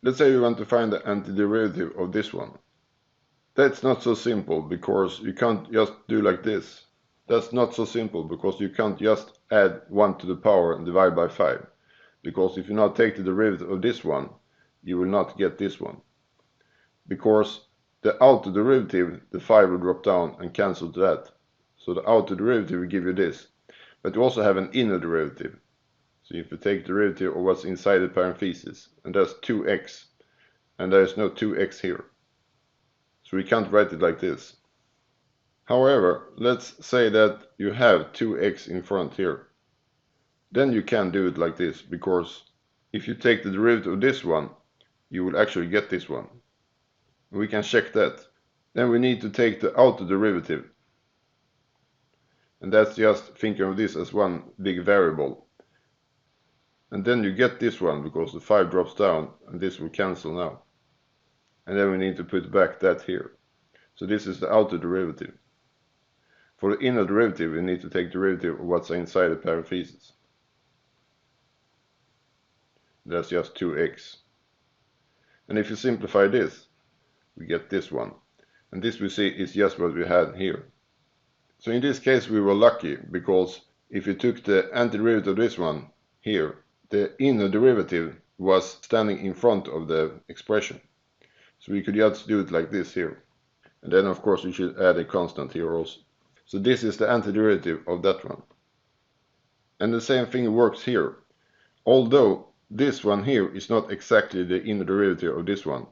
Let's say you want to find the antiderivative of this one. That's not so simple because you can't just do like this. That's not so simple because you can't just add 1 to the power and divide by 5. Because if you now take the derivative of this one, you will not get this one. Because the outer derivative, the 5 will drop down and cancel to that. So the outer derivative will give you this. But you also have an inner derivative. So if you take the derivative of what's inside the parentheses, and that's 2x, and there is no 2x here. So we can't write it like this. However, let's say that you have 2x in front here. Then you can do it like this, because if you take the derivative of this one, you will actually get this one. We can check that. Then we need to take the outer derivative. And that's just thinking of this as one big variable. And then you get this one, because the 5 drops down, and this will cancel now. And then we need to put back that here. So this is the outer derivative. For the inner derivative, we need to take the derivative of what's inside the parentheses. That's just 2x. And if you simplify this, we get this one. And this we see is just what we had here. So in this case we were lucky, because if you took the antiderivative of this one here, the inner derivative was standing in front of the expression. So we could just do it like this here. And then of course we should add a constant here also. So this is the antiderivative of that one. And the same thing works here. Although this one here is not exactly the inner derivative of this one.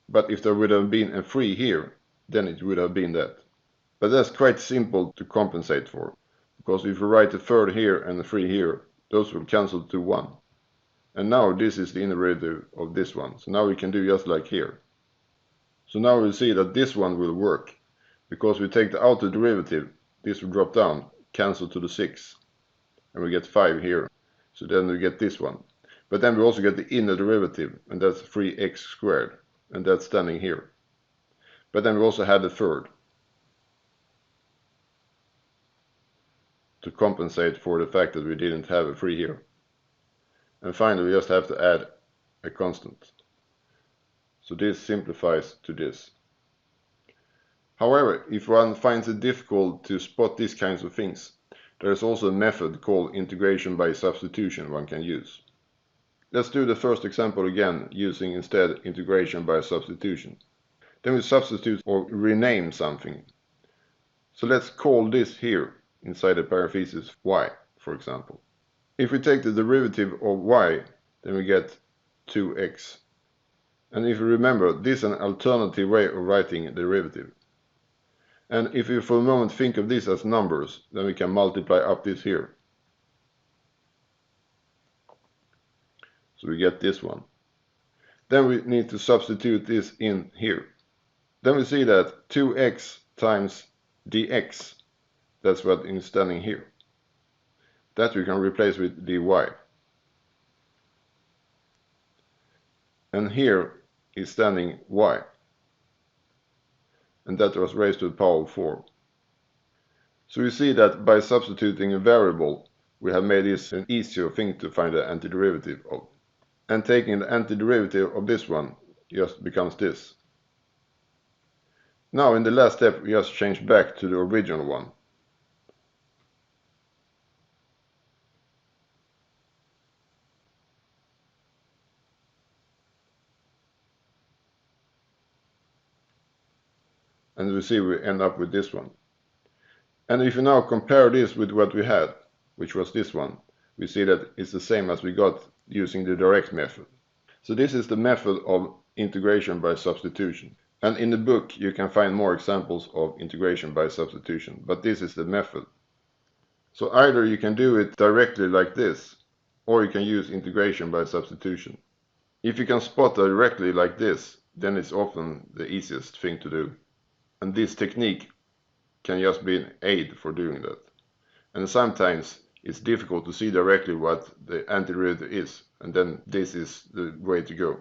But if there would have been a 3 here, then it would have been that. But that's quite simple to compensate for. Because if you write a third here and a 3 here, those will cancel to 1. And now this is the inner derivative of this one. So now we can do just like here. So now we see that this one will work. Because we take the outer derivative, this will drop down, cancel to the 6. And we get 5 here. So then we get this one. But then we also get the inner derivative, and that's 3x squared. And that's standing here. But then we also had the third. To compensate for the fact that we didn't have a 3 here. And finally we just have to add a constant. So this simplifies to this. However, if one finds it difficult to spot these kinds of things, there is also a method called integration by substitution one can use. Let's do the first example again, using instead integration by substitution. Then we substitute or rename something. So let's call this here, inside the parentheses, y, for example. If we take the derivative of y, then we get 2x. And if you remember, this is an alternative way of writing the derivative. And if you for a moment think of this as numbers, then we can multiply up this here. So we get this one. Then we need to substitute this in here. Then we see that 2x times dx, that's what is standing here. That we can replace with dy. And here is standing y. And that was raised to the power of 4. So we see that by substituting a variable, we have made this an easier thing to find the antiderivative of. And taking the antiderivative of this one just becomes this. Now in the last step we just change back to the original one. And we see we end up with this one. And if you now compare this with what we had, which was this one, we see that it's the same as we got using the direct method. So this is the method of integration by substitution. And in the book you can find more examples of integration by substitution, but this is the method. So either you can do it directly like this, or you can use integration by substitution. If you can spot directly like this, then it's often the easiest thing to do. And this technique can just be an aid for doing that. And sometimes it's difficult to see directly what the antiderivative is, and then this is the way to go.